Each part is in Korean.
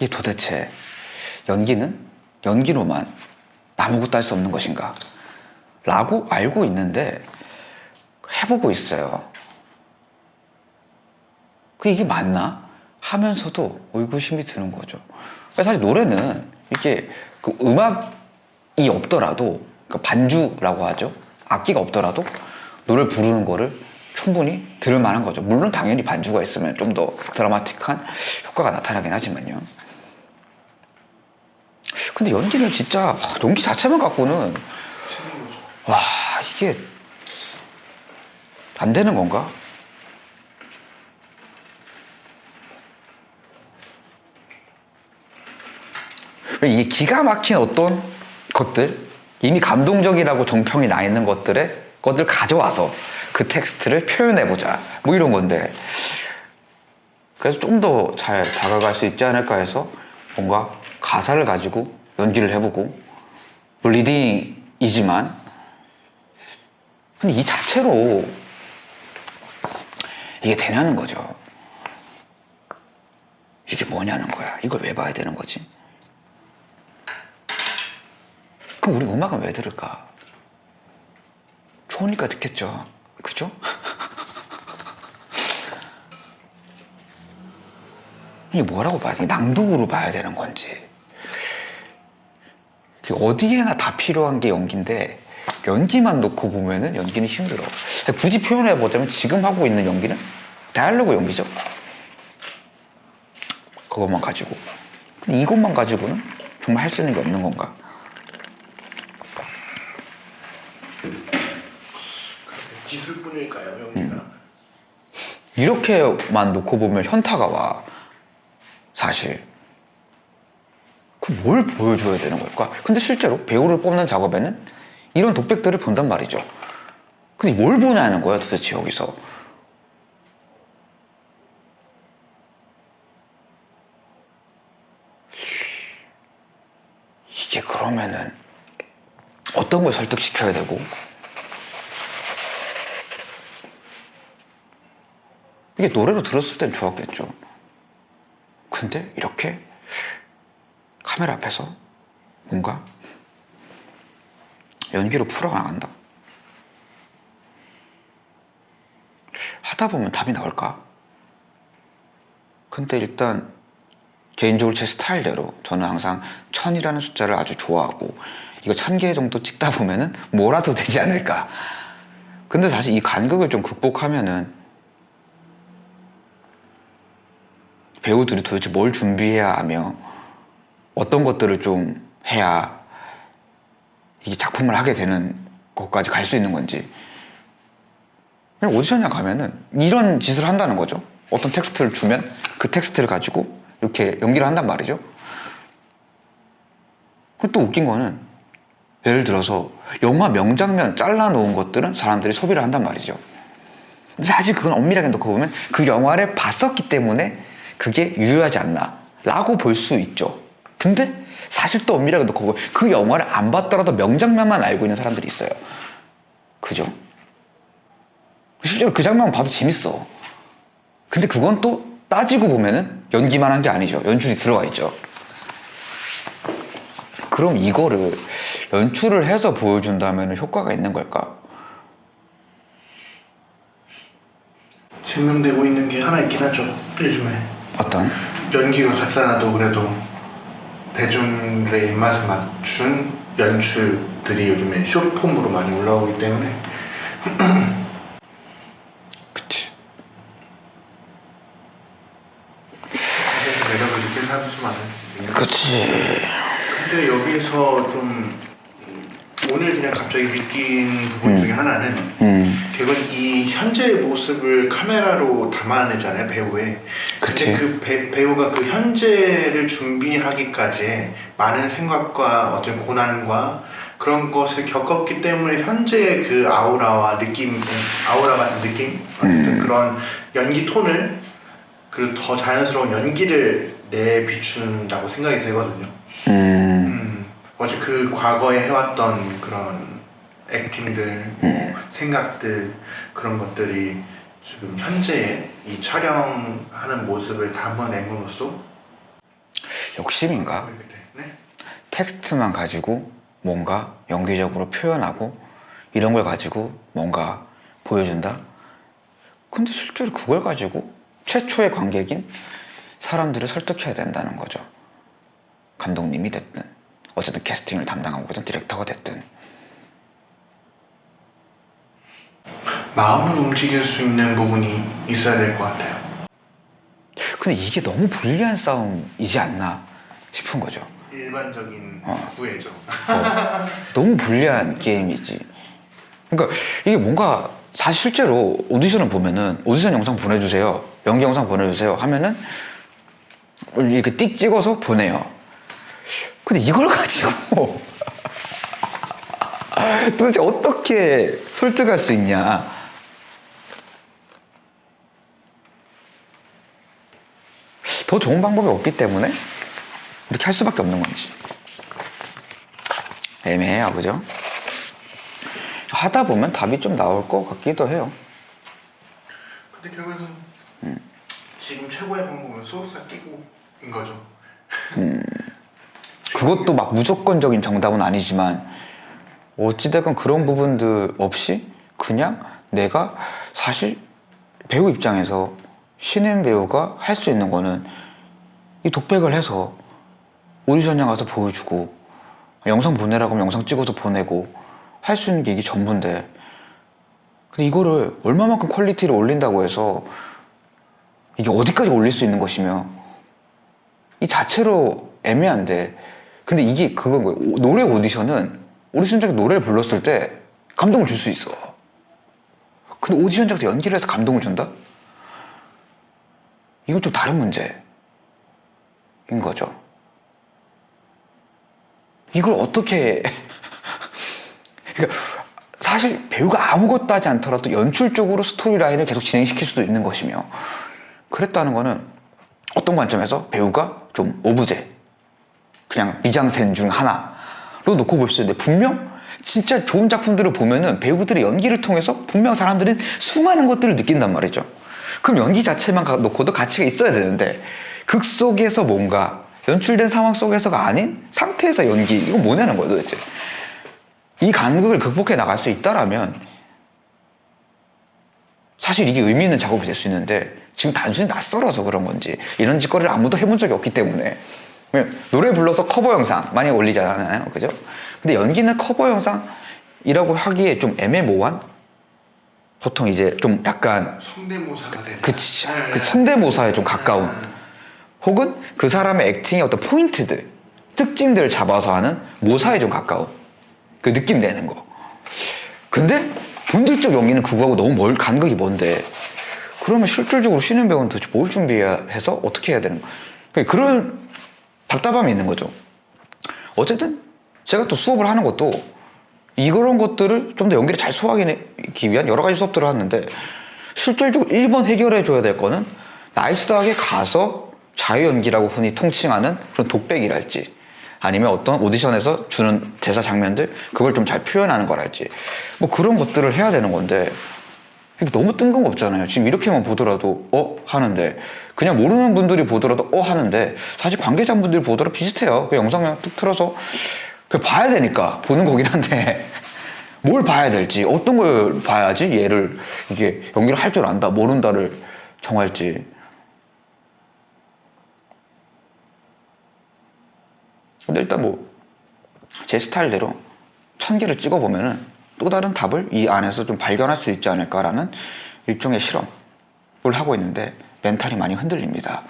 이 도대체 연기는 연기로만 아무것도 할 수 없는 것인가? 라고 알고 있는데 해보고 있어요. 이게 맞나? 하면서도 의구심이 드는 거죠. 사실 노래는 이게 그 음악이 없더라도, 그러니까 반주라고 하죠. 악기가 없더라도 노래를 부르는 거를 충분히 들을 만한 거죠. 물론 당연히 반주가 있으면 좀 더 드라마틱한 효과가 나타나긴 하지만요. 근데 연기는 진짜 연기 자체만 갖고는 와, 이게 안 되는 건가? 이게 기가 막힌 어떤 것들, 이미 감동적이라고 정평이 나 있는 것들 가져와서 그 텍스트를 표현해보자, 뭐 이런 건데, 그래서 좀 더 잘 다가갈 수 있지 않을까 해서 뭔가 가사를 가지고 연기를 해보고, 리딩이지만 근데 이 자체로 이게 되냐는 거죠. 이게 뭐냐는 거야. 이걸 왜 봐야 되는 거지? 그럼 우리 음악은 왜 들을까? 좋으니까 듣겠죠. 그죠? 이게 뭐라고 봐야 돼? 낭독으로 봐야 되는 건지. 어디에나 다 필요한 게 연기인데 연기만 놓고 보면은 연기는 힘들어. 굳이 표현해보자면 지금 하고 있는 연기는 다이얼로그 연기죠. 그것만 가지고. 근데 이것만 가지고는 정말 할 수 있는 게 없는 건가? 기술뿐일까요, 연기가? 이렇게만 놓고 보면 현타가 와. 사실. 뭘 보여줘야 되는 걸까? 근데 실제로 배우를 뽑는 작업에는 이런 독백들을 본단 말이죠. 근데 뭘 보냐는 거야, 도대체 여기서. 이게 그러면은 어떤 걸 설득시켜야 되고, 이게 노래로 들었을 땐 좋았겠죠. 근데 이렇게 카메라 앞에서 뭔가 연기로 풀어나간다. 하다 보면 답이 나올까? 근데 일단 개인적으로 제 스타일대로 저는 항상 1000이라는 숫자를 아주 좋아하고, 이거 1000개 정도 찍다 보면은 뭐라도 되지 않을까. 근데 사실 이 간극을 좀 극복하면은 배우들이 도대체 뭘 준비해야 하며 어떤 것들을 좀 해야 이 작품을 하게 되는 것까지 갈 수 있는 건지. 그냥 오디션에 가면은 이런 짓을 한다는 거죠. 어떤 텍스트를 주면 그 텍스트를 가지고 이렇게 연기를 한단 말이죠. 또 웃긴 거는 예를 들어서 영화 명장면 잘라놓은 것들은 사람들이 소비를 한단 말이죠. 사실 그건 엄밀하게 놓고 보면 그 영화를 봤었기 때문에 그게 유효하지 않나 라고 볼 수 있죠. 근데 사실 또 엄밀하게 놓고 보면 그 영화를 안 봤더라도 명장면만 알고 있는 사람들이 있어요. 그죠? 실제로 그 장면만 봐도 재밌어. 근데 그건 또 따지고 보면은 연기만 한 게 아니죠. 연출이 들어가 있죠. 그럼 이거를 연출을 해서 보여준다면 효과가 있는 걸까? 증명되고 있는 게 하나 있긴 하죠, 요즘에. 어떤? 연기가 같잖아도 그래도 대중들의 입맛에 맞춘 연출들이 요즘에 숏폼으로 많이 올라오기 때문에 그치. 그래서 매력을 느끼는 사람도 좀 많아요. 그치. 근데 여기서 좀 오늘 그냥 갑자기 느낀 부분 중에 하나는 결국 이 현재의 모습을 카메라로 담아내잖아요, 배우의. 그치. 근데 그 배우가 그 현재를 준비하기까지 많은 생각과 어떤 고난과 그런 것을 겪었기 때문에 현재의 그 아우라와 느낌, 아우라 같은 느낌, 그런 연기 톤을 그리고 더 자연스러운 연기를 내비춘다고 생각이 들거든요. 어제 그 과거에 해왔던 그런 액팅들, 생각들, 그런 것들이 지금 현재의 이 촬영하는 모습을 담아냄으로써 욕심인가? 네? 텍스트만 가지고 뭔가 연기적으로 표현하고 이런 걸 가지고 뭔가 보여준다? 근데 실제로 그걸 가지고 최초의 관객인 사람들을 설득해야 된다는 거죠. 감독님이 됐든 어쨌든 캐스팅을 담당하고 있든 디렉터가 됐든. 마음을 움직일 수 있는 부분이 있어야 될 것 같아요. 근데 이게 너무 불리한 싸움이지 않나 싶은 거죠. 일반적인 구애죠. 너무 불리한 게임이지. 그러니까 이게 뭔가 사실 실제로 오디션을 보면은 오디션 영상 보내주세요, 연기 영상 보내주세요 하면은 이렇게 띡 찍어서 보내요. 근데 이걸 가지고 도대체 어떻게 설득할 수 있냐. 더 좋은 방법이 없기 때문에 이렇게 할 수밖에 없는 건지. 애매해요, 그죠? 하다 보면 답이 좀 나올 것 같기도 해요. 근데 결국은 지금 최고의 방법은 소속사 끼고인 거죠. 그것도 막 무조건적인 정답은 아니지만 어찌됐건 그런 부분들 없이 그냥 내가 사실 배우 입장에서 신인 배우가 할 수 있는 거는 이 독백을 해서 오디션장 가서 보여주고 영상 보내라고 하면 영상 찍어서 보내고 할 수 있는 게 이게 전부인데, 근데 이거를 얼마만큼 퀄리티를 올린다고 해서 이게 어디까지 올릴 수 있는 것이며 이 자체로 애매한데, 근데 이게 그건 거예요. 노래 오디션은 오디션장에 노래를 불렀을 때 감동을 줄 수 있어. 근데 오디션장에서 연기를 해서 감동을 준다? 이건 좀 다른 문제인 거죠. 이걸 어떻게 그러니까 사실 배우가 아무것도 하지 않더라도 연출적으로 스토리라인을 계속 진행시킬 수도 있는 것이며, 그랬다는 거는 어떤 관점에서 배우가 좀 오브제, 그냥 미장센 중 하나로 놓고 볼 수 있는데, 분명 진짜 좋은 작품들을 보면은 배우들의 연기를 통해서 분명 사람들은 수많은 것들을 느낀단 말이죠. 그럼 연기 자체만 놓고도 가치가 있어야 되는데, 극 속에서 뭔가 연출된 상황 속에서가 아닌 상태에서 연기, 이건 뭐냐는 거예요 도대체. 이 간극을 극복해 나갈 수 있다라면 사실 이게 의미 있는 작업이 될 수 있는데, 지금 단순히 낯설어서 그런 건지 이런 짓거리를 아무도 해본 적이 없기 때문에, 노래 불러서 커버 영상 많이 올리잖아요, 그죠? 근데 연기는 커버 영상이라고 하기에 좀 애매모호한, 보통 이제 좀 약간 성대모사가 되는. 그치, 그 성대모사에 좀 가까운, 혹은 그 사람의 액팅의 어떤 포인트들, 특징들을 잡아서 하는 모사에 좀 가까운 그 느낌 내는 거. 근데 본질적 연기는 그거하고 너무 간극이 먼데, 그러면 실질적으로 쉬는 배우는 도대체 뭘 준비해서 어떻게 해야 되는 거야? 그런 답답함이 있는 거죠. 어쨌든 제가 또 수업을 하는 것도 이런 것들을 좀 더 연기를 잘 소화하기 위한 여러 가지 수업들을 하는데, 실질적으로 1번 해결해 줘야 될 거는 나이스하게 가서 자유연기라고 흔히 통칭하는 그런 독백이랄지, 아니면 어떤 오디션에서 주는 대사 장면들, 그걸 좀 잘 표현하는 거랄지, 뭐 그런 것들을 해야 되는 건데, 너무 뜬금없잖아요. 지금 이렇게만 보더라도 하는데, 그냥 모르는 분들이 보더라도 하는데, 사실 관계자분들이 보더라도 비슷해요. 그 영상 그냥 뚝 틀어서 그냥 봐야 되니까 보는 거긴 한데, 뭘 봐야 될지, 어떤 걸 봐야지 얘를 이게 연기를 할 줄 안다 모른다를 정할지. 근데 일단 뭐 제 스타일대로 1000개를 찍어보면은 또 다른 답을 이 안에서 좀 발견할 수 있지 않을까라는 일종의 실험을 하고 있는데, 멘탈이 많이 흔들립니다.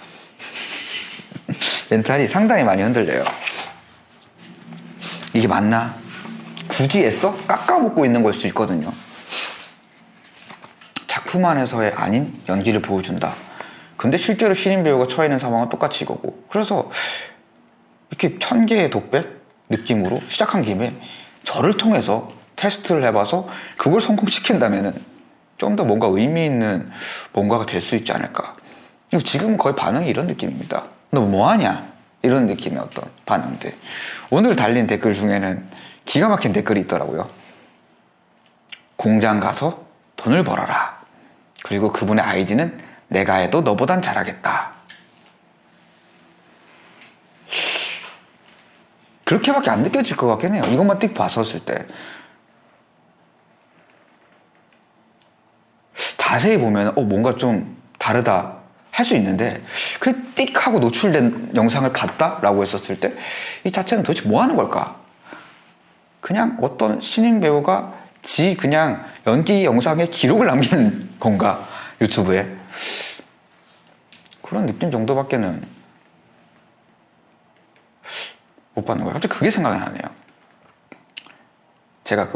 멘탈이 상당히 많이 흔들려요. 이게 맞나? 굳이 애써 깎아먹고 있는 걸 수 있거든요. 작품 안에서의 아닌 연기를 보여준다. 근데 실제로 신인 배우가 처해 있는 상황은 똑같이 이거고, 그래서 이렇게 1000개의 독백 느낌으로 시작한 김에 저를 통해서 테스트를 해봐서 그걸 성공시킨다면은 좀 더 뭔가 의미 있는 뭔가가 될 수 있지 않을까. 지금 거의 반응이 이런 느낌입니다. 너 뭐하냐? 이런 느낌의 어떤 반응들. 오늘 달린 댓글 중에는 기가 막힌 댓글이 있더라고요. 공장 가서 돈을 벌어라. 그리고 그분의 아이디는 내가 해도 너보단 잘하겠다. 그렇게밖에 안 느껴질 것 같긴 해요. 이것만 띡 봤었을 때. 자세히 보면 뭔가 좀 다르다 할 수 있는데 그 띡 하고 노출된 영상을 봤다라고 했었을 때 이 자체는 도대체 뭐 하는 걸까? 그냥 어떤 신인 배우가 그냥 연기 영상에 기록을 남기는 건가? 유튜브에 그런 느낌 정도밖에는 못 받는 거예요. 갑자기 그게 생각이 나네요. 제가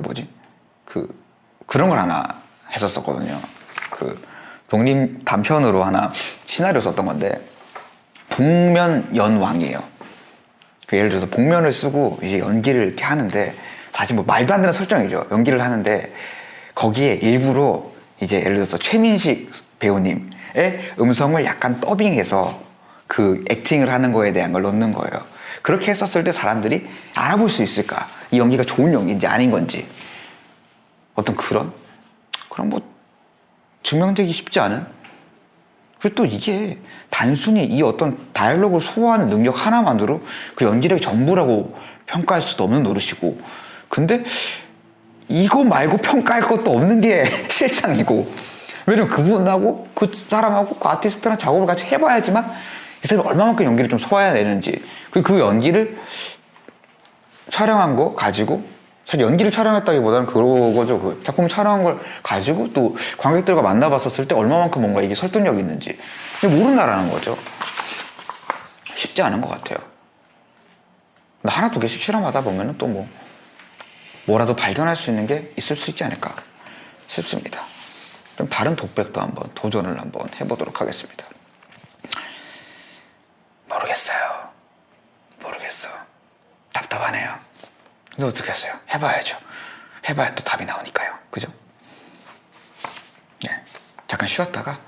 그런 걸 하나 했었거든요. 독립 단편으로 하나 시나리오 썼던 건데 복면연왕이에요. 예를 들어서 복면을 쓰고 이제 연기를 이렇게 하는데 사실 뭐 말도 안 되는 설정이죠. 연기를 하는데 거기에 일부러 이제 예를 들어서 최민식 배우님의 음성을 약간 더빙해서 그 액팅을 하는 거에 대한 걸 넣는 거예요. 그렇게 했었을 때 사람들이 알아볼 수 있을까? 이 연기가 좋은 연기인지 아닌 건지 어떤 그런 뭐 증명되기 쉽지 않은. 그리고 또 이게 단순히 이 어떤 다이얼로그를 소화하는 능력 하나만으로 그 연기력이 전부라고 평가할 수도 없는 노릇이고, 근데 이거 말고 평가할 것도 없는 게 실상이고, 왜냐면 그분하고 그 사람하고 그 아티스트랑 작업을 같이 해봐야지만 이 사람이 얼마만큼 연기를 좀 소화해내는지, 그 연기를 촬영한 거 가지고, 사실 연기를 촬영했다기보다는 그거죠. 그 작품 촬영한 걸 가지고 또 관객들과 만나봤었을 때 얼마만큼 뭔가 이게 설득력이 있는지 모른다라는 거죠. 쉽지 않은 것 같아요. 근데 하나 두 개씩 실험하다 보면은 또 뭐라도 발견할 수 있는 게 있을 수 있지 않을까 싶습니다. 좀 다른 독백도 한번 도전을 한번 해보도록 하겠습니다. 모르겠어. 답답하네요. 근데 어떻게 했어요? 해봐야죠. 해봐야 또 답이 나오니까요. 그죠? 네. 잠깐 쉬었다가